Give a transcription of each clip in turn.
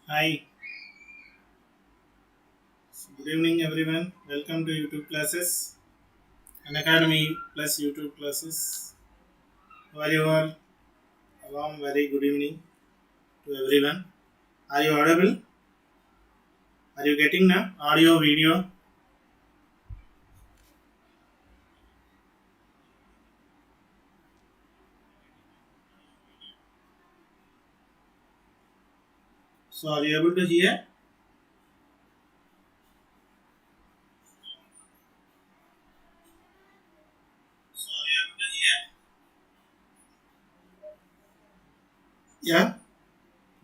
Hi, good evening everyone. Welcome to YouTube classes, Unacademy plus YouTube classes. How are you all? A warm, very good evening to everyone. Are you audible? Are you getting now? Audio, video? So are you able to hear? So are you able to hear? Yeah,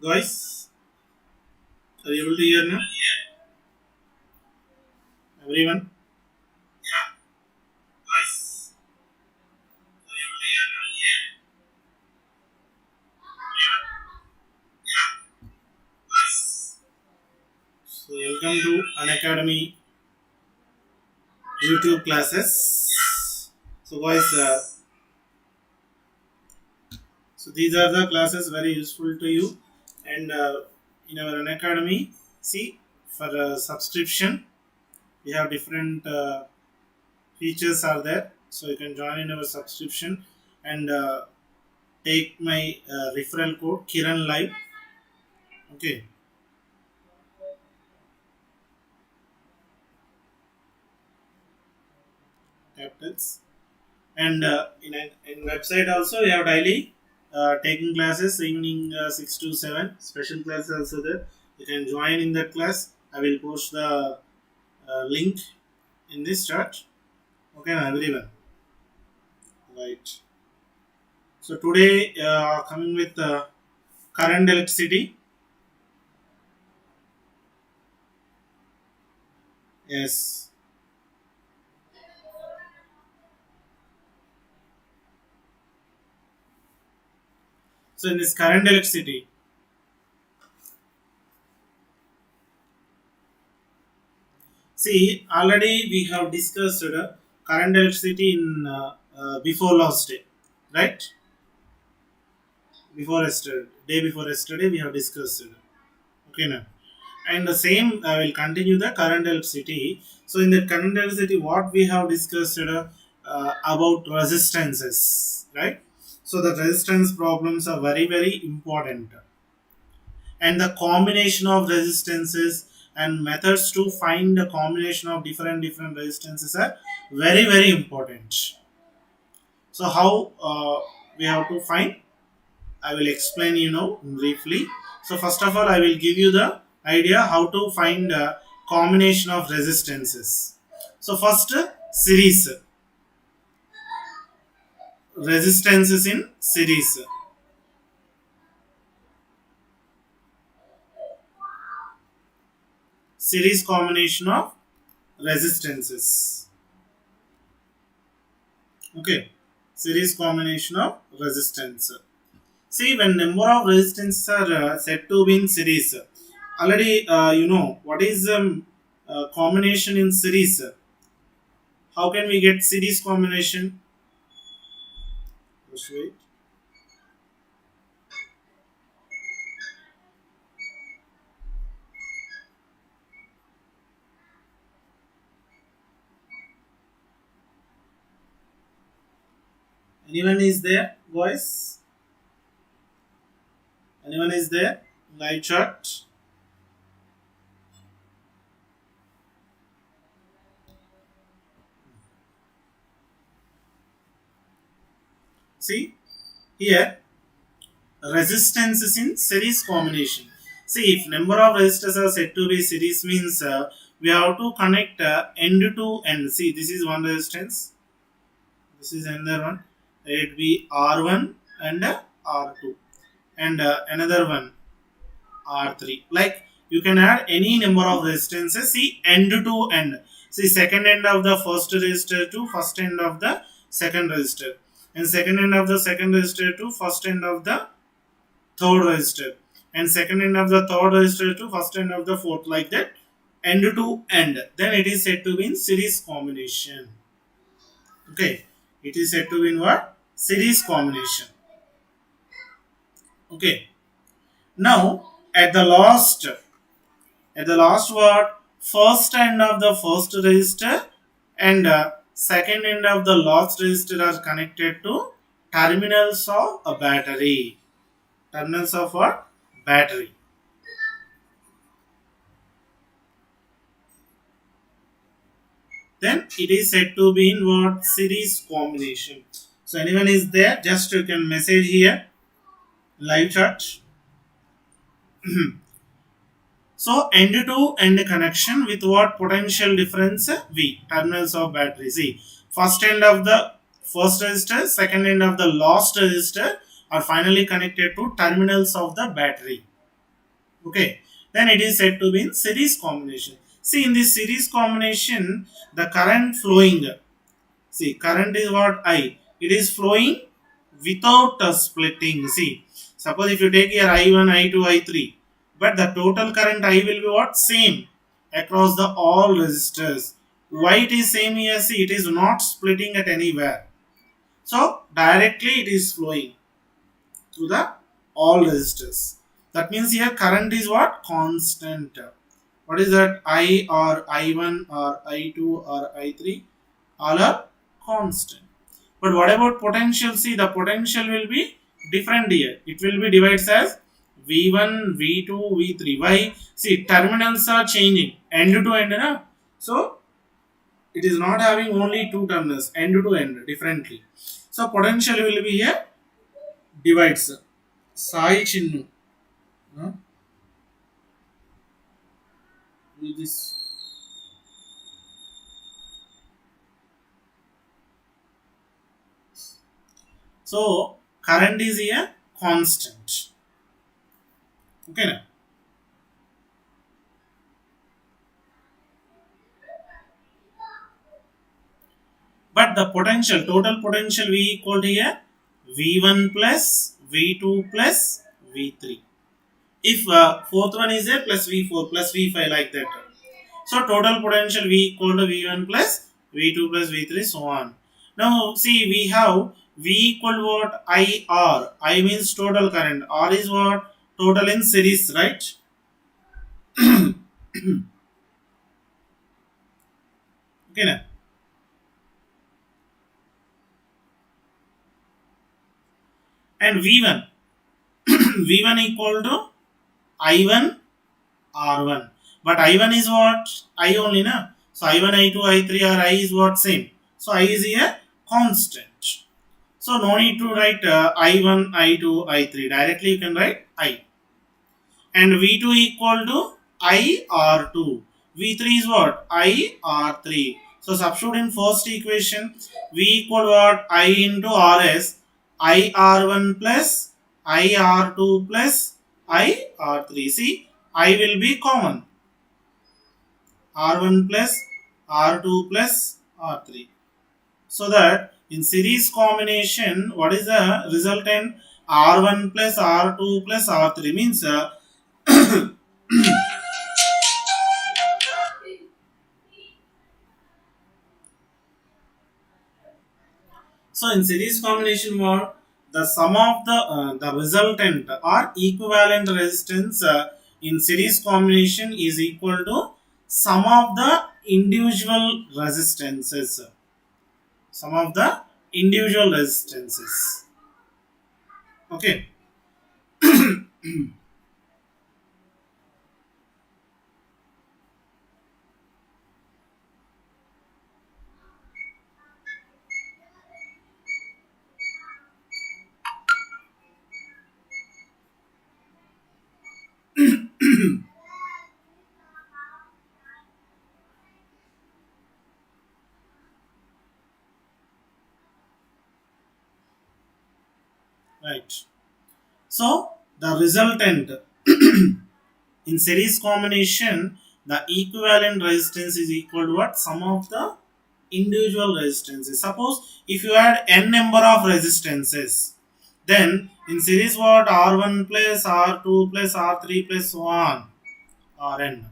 guys, are you able to hear now? Everyone? Yeah, guys, are you able to hear now? Yeah, guys. So welcome to Unacademy YouTube classes. So guys, so these are the classes very useful to you, and in our Unacademy, see for subscription we have different features are there. So you can join in our subscription and take my referral code Kiran Live. Okay, capitals. And in website also we have daily taking classes evening 6 to 7 special classes also there. You can join in that class. I will post the link in this chart. Okay, now everyone. Right. So today, coming with current electricity. Yes. So in this current electricity, see already we have discussed current electricity in before last day, right? Before yesterday, day before yesterday, we have discussed it. Okay, now. And the same, I will continue the current electricity. So in the current electricity, what we have discussed about resistances, right? So the resistance problems are very very important, and the combination of resistances and methods to find the combination of different resistances are very very important. So how we have to find, I will explain briefly. So first of all, I will give you the idea how to find a combination of resistances. So first, series resistances in series. Series combination of resistances. Okay, series combination of resistance. See, when number of resistances are said to be in series, already you know what is combination in series. How can we get series combination? Just wait. Anyone is there, boys? Anyone is there? Live chat. See here, resistance is in series combination. See, if number of resistors are said to be series, means we have to connect end to end. See, this is one resistance. This is another one. It be R1 and R2, and another one R3. Like you can add any number of resistances. See, end to end. See, second end of the first resistor to first end of the second resistor, and second end of the second resistor to first end of the third resistor, and second end of the third resistor to first end of the fourth, like that, end to end. Then it is said to be in series combination. Okay, it is said to be in what? Series combination. Okay, now at the last word, first end of the first register and second end of the last register are connected to terminals of a battery. Terminals of a battery. Then it is said to be in what? Series combination. So anyone is there? Just you can message here. Live chat. So end to end connection with what potential difference V, terminals of battery. See, first end of the first resistor, second end of the last resistor are finally connected to terminals of the battery. Okay, then it is said to be in series combination. See, in this series combination, the current flowing. See, current is what? I. It is flowing without splitting. See, suppose if you take here I1, I2, I3, but the total current I will be what? Same across the all resistors. Why it is same here? See, it is not splitting at anywhere. So, directly it is flowing through the all resistors. That means here current is what? Constant. What is that? I or I1 or I2 or I3 all are constant. But what about potential? See, the potential will be different here. It will be divided as V1, V2, V3. Why? See, terminals are changing end to end. Na? So, it is not having only two terminals, end to end, differently. So, potential will be here divides. Sai Chinnu. No? This. So, current is here constant. Okay, now. But the potential, total potential V equal to here V1 plus V2 plus V3. If fourth one is there plus V4 plus V5 like that. So total potential V equal to V1 plus V2 plus V3 so on. Now see, we have V equal to what? IR. I means total current. R is what? Total in series, right? Okay, now. And V1. V1 equal to I1 R1. But I1 is what? I only, na? So I1, I2, I3 or I is what? Same. So I is here constant. So no need to write I1, I2, I3. Directly you can write I. And V2 equal to I R2. V3 is what? I R3. So substitute in first equation. V equal what? I into RS. I R1 plus I R2 plus I R3. See, I will be common. R1 plus R2 plus R3. So that in series combination, what is the resultant? R1 plus R2 plus R3 means so in series combination mode, the sum of the resultant or equivalent resistance in series combination is equal to sum of the individual resistances. Sum of the individual resistances. Okay. Right. So the resultant in series combination, the equivalent resistance is equal to what? Sum of the individual resistances. Suppose if you add n number of resistances, then in series what? R1 plus R2 plus R3 plus so on, Rn.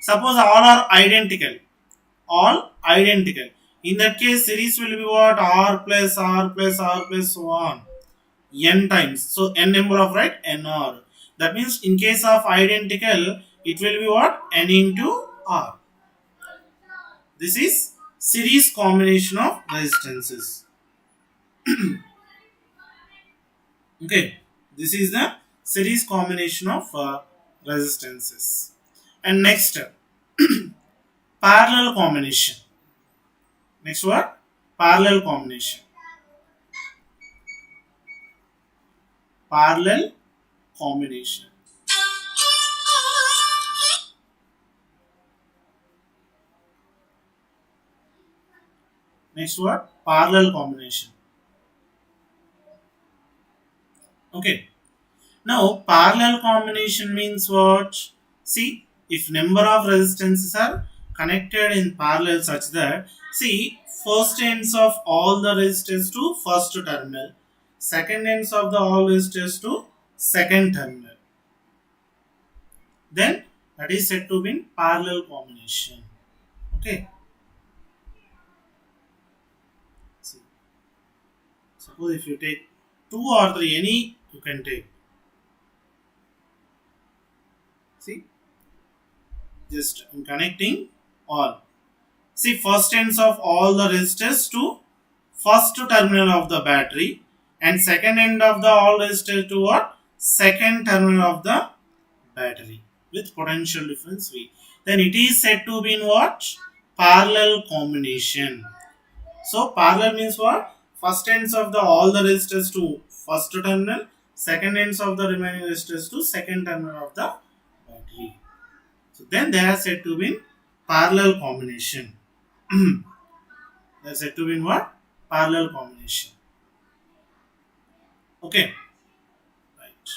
Suppose all are identical. All identical. In that case, series will be what? R plus R plus R plus so on. N times. So n number of, right? NR. That means in case of identical, it will be what? N into R. This is series combination of resistances. Okay, this is the series combination of resistances. And next, parallel combination. Next word, parallel combination. Parallel combination. Next word, parallel combination. Okay. Now, parallel combination means what? See, if number of resistances are connected in parallel such that, see, first ends of all the resistors to first terminal, second ends of the all resistors to second terminal. Then that is said to be parallel combination. Okay. See, suppose if you take 2 or 3, any you can take. See, just connecting all. See, first ends of all the resistors to first terminal of the battery and second end of the all resistor to what? Second terminal of the battery with potential difference V. Then it is said to be in what? Parallel combination. So parallel means what? First ends of the all the resistors to first terminal, second ends of the remaining resistors to second terminal of the battery. So then they are said to be in parallel combination. They are said to be in what? Parallel combination. Okay. Right.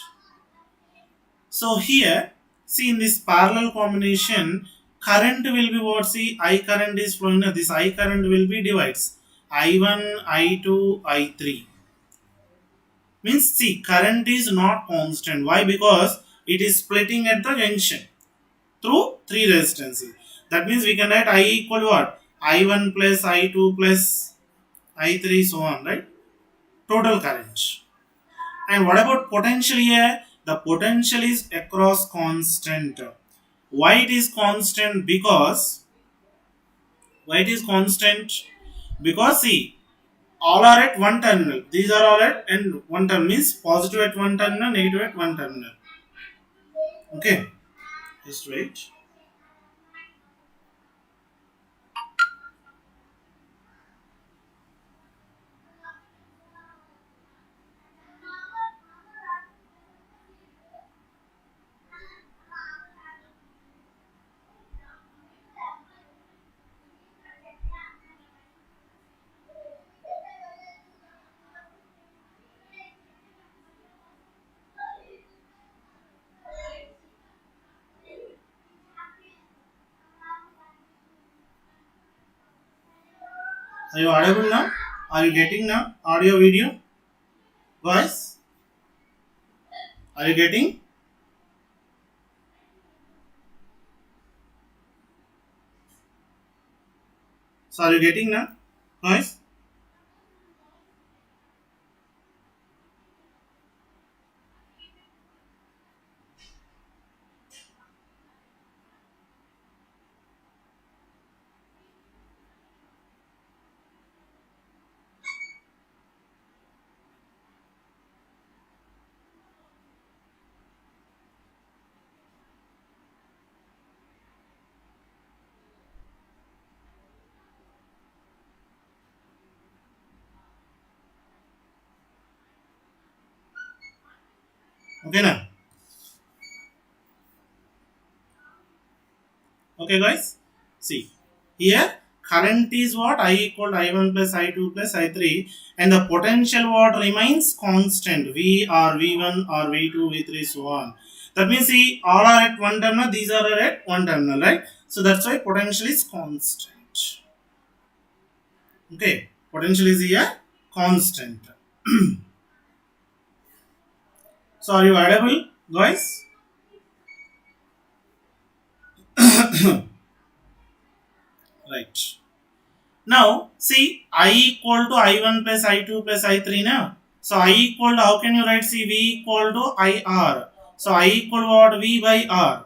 So here, see in this parallel combination, current will be what? See, I current is flowing. This I current will be divides. I1, I2, I3. Means see, current is not constant. Why? Because it is splitting at the junction through three resistances. That means we can write I equal what? I1 plus I2 plus I3 so on, right? Total current. And what about potential here? The potential is across constant. Why it is constant? Why it is constant? Because see, all are at one terminal. These are all at and one terminal means positive at one terminal, negative at one terminal. Okay, just wait. Are you audible now? Are you getting now? Audio, video, guys? Are you getting? So are you getting now, guys? Okay now. Okay, guys. See here. Current is what? I equal to I1 plus I2 plus I3 and the potential what remains constant. V or V1 or V2, V3 so on. That means see all are at one terminal, these are at one terminal, right? So that's why potential is constant. Okay, potential is here constant. So are you audible, guys? Right. Now, see, I equal to I1 plus I2 plus I3 now. So, I equal to, how can you write, see, V equal to IR. So I equal what? V by R.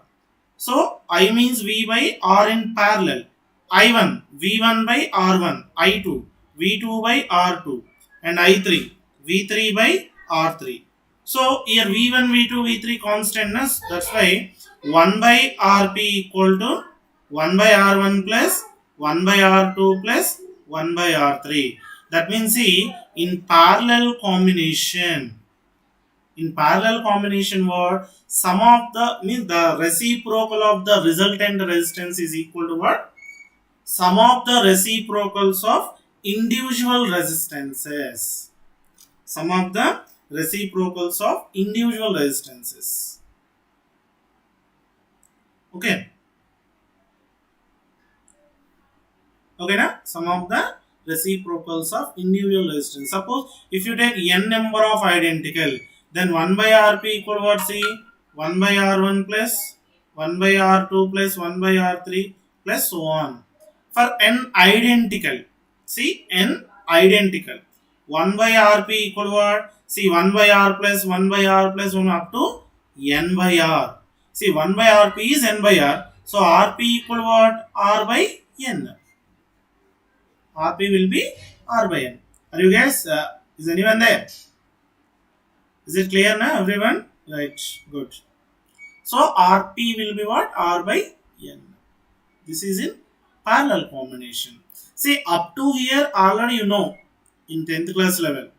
So I means V by R in parallel. I1 V1 by R1, I2 V2 by R2, and I3 V3 by R3. So here V1, V2, V3 constantness. That's why 1 by Rp equal to 1 by R1 plus 1 by R2 plus 1 by R3. That means see, in parallel combination, what sum of the means the reciprocal of the resultant resistance is equal to what? Sum of the reciprocals of individual resistances. Sum of the reciprocals of individual resistances. Okay. Okay, na? Sum of the reciprocals of individual resistance. Suppose if you take n number of identical, then 1 by Rp equal to what? See, 1 by R1 plus 1 by R2 plus 1 by R3 plus so on. For n identical, see, n identical, 1 by Rp equal to what? See, 1 by R plus 1 by R plus 1 up to n by R. See, 1 by Rp is n by R. So Rp equal to what? R by n. Rp will be R by n. Are you guys? Is anyone there? Is it clear now, everyone? Right. Good. So Rp will be what? R by n. This is in parallel combination. See, up to here already you know in 10th class level.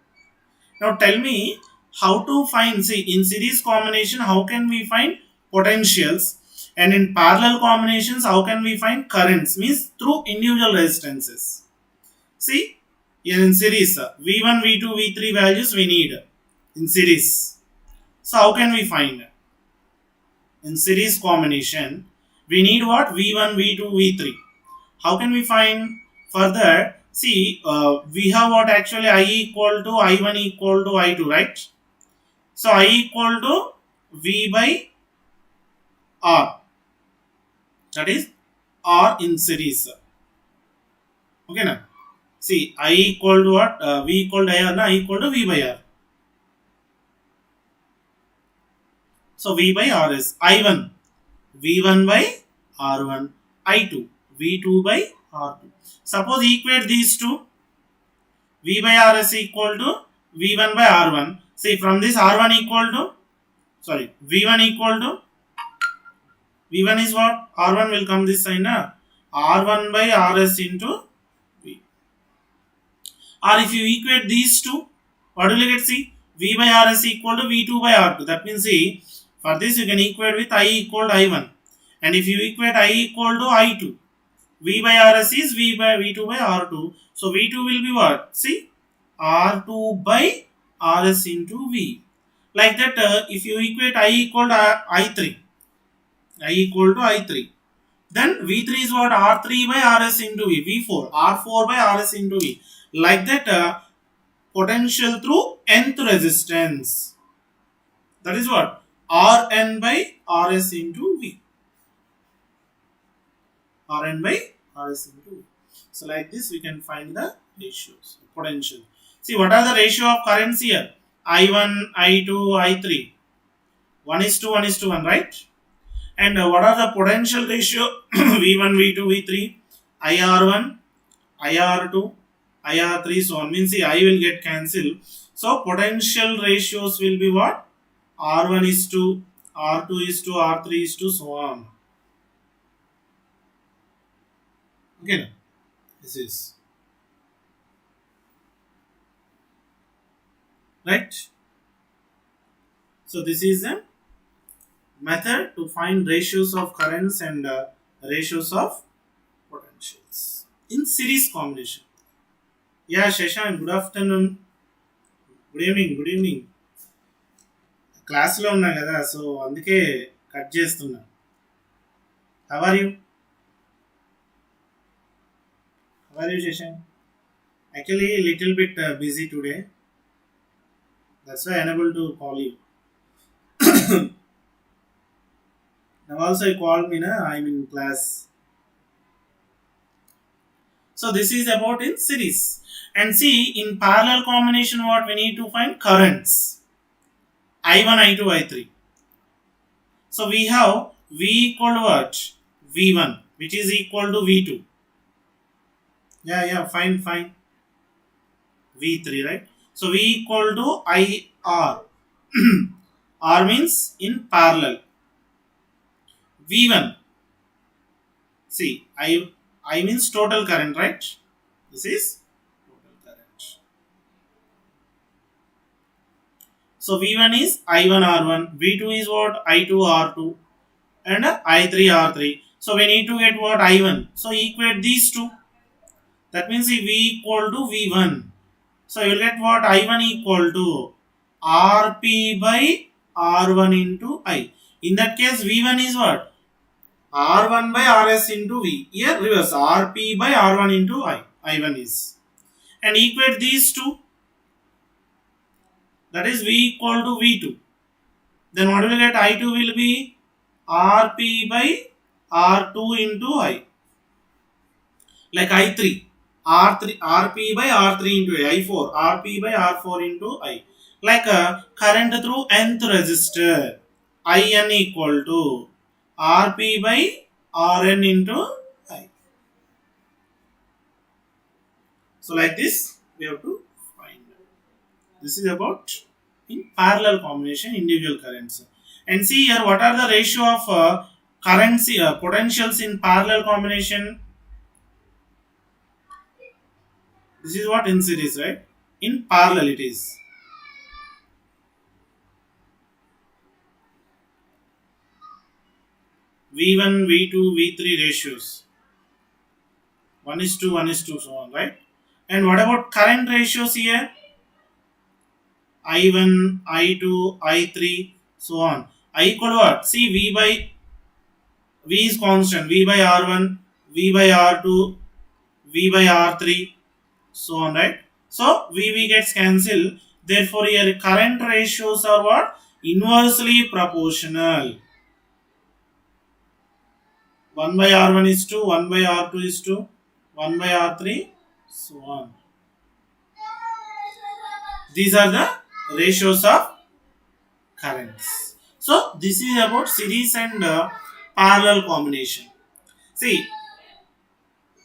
Now tell me how to find. See, in series combination, how can we find potentials? And in parallel combinations, how can we find currents? Means through individual resistances. See, here in series, V1, V2, V3 values we need in series. So how can we find? In series combination, we need what? V1, V2, V3. How can we find? Further, see, we have what actually I equal to I1 equal to I2, right? So I equal to V by R. That is R in series. Okay, now. See, I equal to what? V equal to I R, I equal to V by R. So V by R is I1, V1 by R1, I2, V2 by R2. Suppose equate these two, V by R is equal to V1 by R1. See, from this R1 equal to, sorry, V1 equal to, V1 is what? R1 will come this side now. R1 by RS into V. Or if you equate these two, what will you get? See, V by R is equal to V2 by R2. That means, see, for this you can equate with I equal to I1. And if you equate I equal to I2, V by RS is V by V2 by R2. So V2 will be what? See, R2 by RS into V. Like that, if you equate I equal to I3, I equal to I3. Then V3 is what? R3 by RS into V. V4, R4 by RS into V. Like that, potential through nth resistance. That is what? Rn by Rs into V. Rn by Rs into V. So like this we can find the ratios, potential. See, what are the ratio of currents here? I1, I2, I3. 1 is to 1 is to 1, right? And what are the potential ratio? V1, V2, V3, IR1, IR2, IR3, so on. Means see, I will get cancelled. So potential ratios will be what? R1 is to, R2 is to, R3 is to, so on. Okay, this is right. So this is a method to find ratios of currents and ratios of potentials in series combination. Yeah, Shashank, good afternoon. Good evening, good evening. క్లాస్లో ఉన్నా కదా, so అందుకే cut చేస్తున్నా. How are you? How are you Shashank? Actually, little bit busy today. That's why I unable to call you. Now also you called me, na? I'm in class. So this is about in series. And see, in parallel combination, what we need to find? Currents. I1, I2, I3. So we have V equal to what? V1, which is equal to V2. Yeah, fine. V3, right? So V equal to IR. R means in parallel. V1. See, I means total current, right? This is total current. So V1 is I1 R1, V2 is what? I2 R2, and I3 R3. So we need to get what? I1. So equate these two. That means if V equal to V1. So you will get what? I1 equal to RP by R1 into I. In that case, V1 is what? R1 by RS into V. Here reverse, RP by R1 into I. I1 is. And equate these two. That is V equal to V2. Then what will get? I2 will be RP by R2 into I. Like I3. R3 RP by R3 into I4. RP by R4 into I. Like current through nth resistor. IN equal to RP by RN into I. So like this we have to find. This is about in parallel combination individual currents. And see here what are the ratio of currents potentials in parallel combination. This is what in series, right? In parallel it is. V1, V2, V3 ratios. 1:1:2, so on, right? And what about current ratios here? I1, I2, I3, so on. I equal to what? See, V is constant. V by R1, V by R2, V by R3, so on, right? So, V gets cancelled. Therefore, here current ratios are what? Inversely proportional. 1 by R1 is 2, 1 by R2 is 2, 1 by R3, so on. These are the ratios of currents. So, this is about series and parallel combination. See,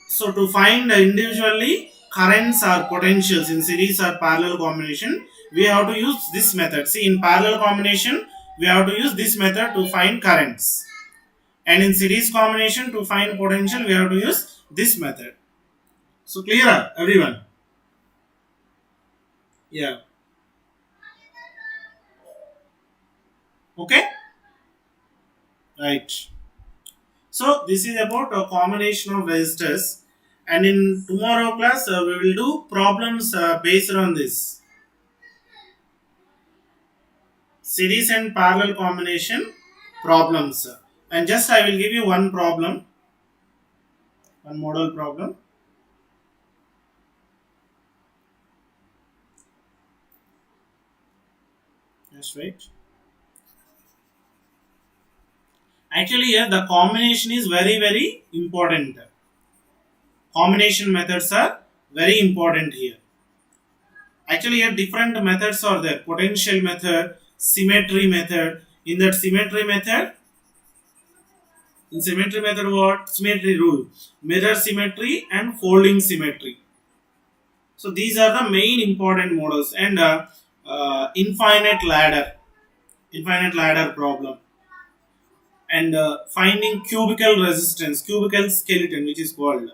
so to find individually currents or potentials in series or parallel combination, we have to use this method. See, in parallel combination, we have to use this method to find currents. And in series combination, to find potential, we have to use this method. So, clear, everyone? Yeah. Okay? Right. So, this is about a combination of resistors. And in tomorrow class, we will do problems based on this. Series and parallel combination problems. And just I will give you one problem. One model problem. Just wait. Actually, here the combination is very important. Combination methods are very important here. Actually, here different methods are there. Potential method, symmetry method. In that symmetry method, what? Symmetry rule. Mirror symmetry and folding symmetry. So these are the main important models. And infinite ladder problem. And finding cubical resistance, cubical skeleton, which is called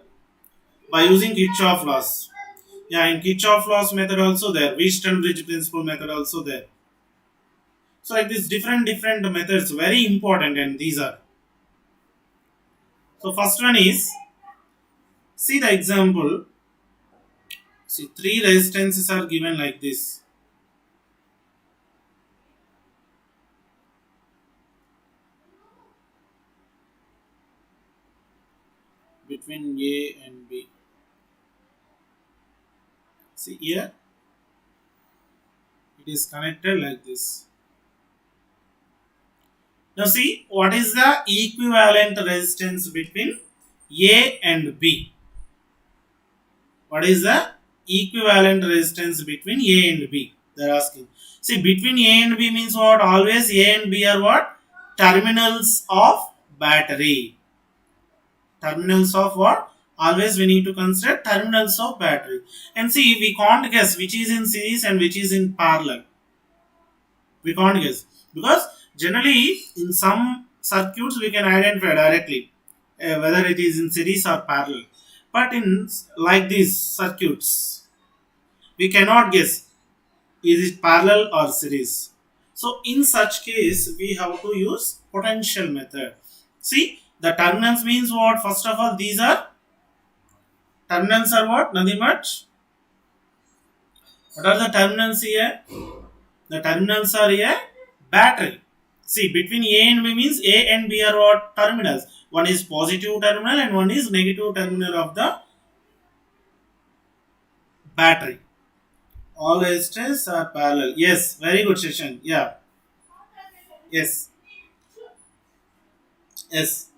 by using Kirchhoff laws. Yeah, in Kirchhoff laws method also there. Wheatstone bridge principle method also there. So like this different methods very important, and these are. So first one is, see the example. See, 3 resistances are given like this. Between A and B. See here, it is connected like this. Now see, what is the equivalent resistance between A and B? What is the equivalent resistance between A and B? They are asking. See, between A and B means what? Always A and B are what? terminals of battery. Terminals of what? Always we need to consider terminals of battery. And see, we can't guess which is in series and which is in parallel. We can't guess. Because generally in some circuits we can identify directly whether it is in series or parallel. But in like these circuits, we cannot guess is it parallel or series. So in such case, we have to use potential method. See, the terminals means what? First of all, these are terminals are what? Nothing much. What are the terminals here? The terminals are here battery. See, between A and B means A and B are what? Terminals. One is positive terminal and one is negative terminal of the battery. All resistors are parallel. Yes, very good session. Yeah. Yes. Yes.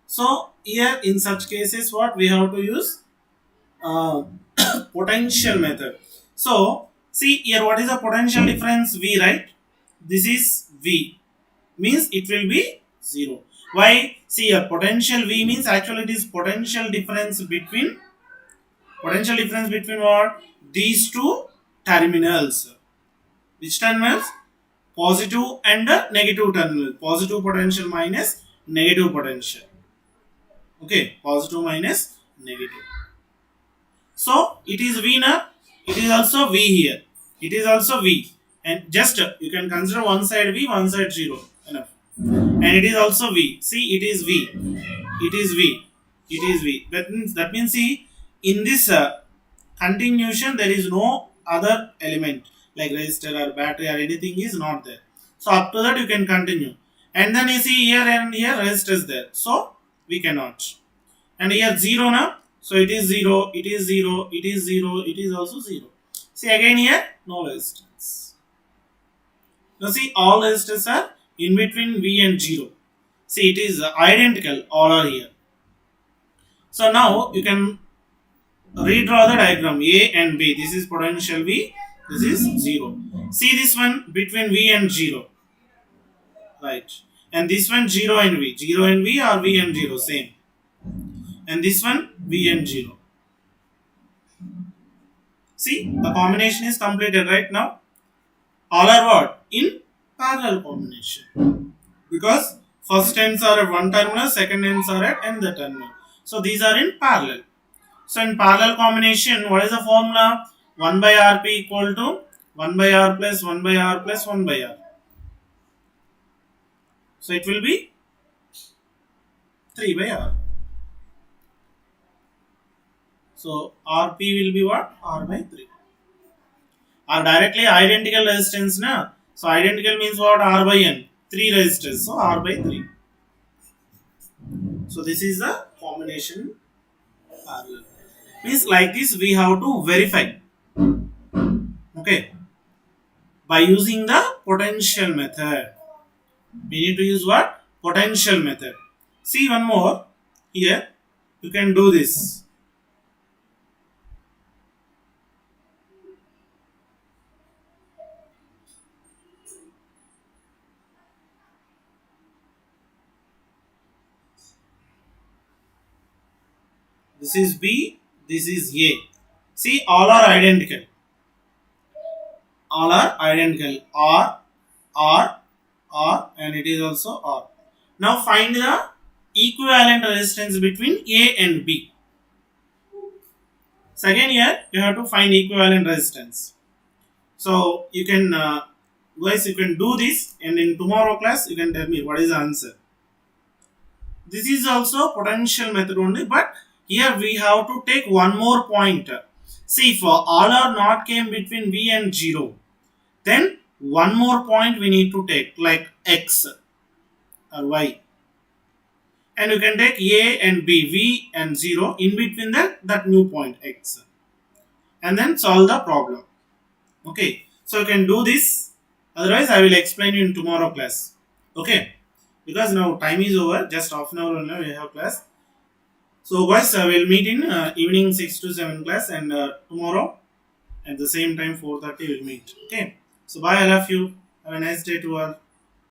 So here in such cases, what we have to use uh, potential method. So see here, what is the potential difference V, right? This is V, means it will be 0. Why? See here, potential V means actually it is potential difference between what? These two terminals. Which terminals? Positive and negative terminal. Positive potential minus negative potential. Okay, positive minus negative. So it is V now. It is also V here. It is also V. And just you can consider one side V, one side 0. Enough. And it is also V. See, it is V. It is V. It is V. That means see, in this continuation there is no other element like resistor or battery or anything is not there. So up to that you can continue. And then you see here and here resistor is there. So we cannot. And here 0 now. So it is 0, it is 0, it is 0, it is also 0. See again here, no resistance. Now see, all resistors are in between V and 0. See, it is identical, all are here. So now you can redraw the diagram A and B. This is potential V, this is 0. See this one between V and 0. Right. And this one 0 and V. 0 and V or V and 0, same. And this one V and 0. See, the combination is completed right now. All are what? In parallel combination. Because first ends are at one terminal, second ends are at another terminal. So these are in parallel. So in parallel combination, what is the formula? 1 by Rp equal to 1 by R plus 1 by R plus 1 by R. So it will be 3 by R. So Rp will be what? R by 3. Are directly identical resistance na. So identical means what? R by N. 3 resistors. So R by 3. So this is the combination parallel. Means like this we have to verify. Okay. By using the potential method. We need to use what? Potential method. See one more. Here you can do this. This is B, this is A. See, all are identical. All are identical. R, and it is also R. Now find the equivalent resistance between A and B. So again here, you have to find equivalent resistance. So you can, guys, you can do this, and in tomorrow class, you can tell me what is the answer. This is also potential method only, but here we have to take one more point. See, for all or not came between V and 0, then one more point we need to take like X or Y. and you can take A and B, V and 0 in between that new point X, and then solve the problem. Okay, so you can do this. Otherwise, I will explain you in tomorrow class. Okay, because now time is over. Just half an hour only we have class. So guys, I will meet in evening 6 to 7 class, and tomorrow at the same time 4:30 we'll meet. Okay. So bye. I love you. Have a nice day to all.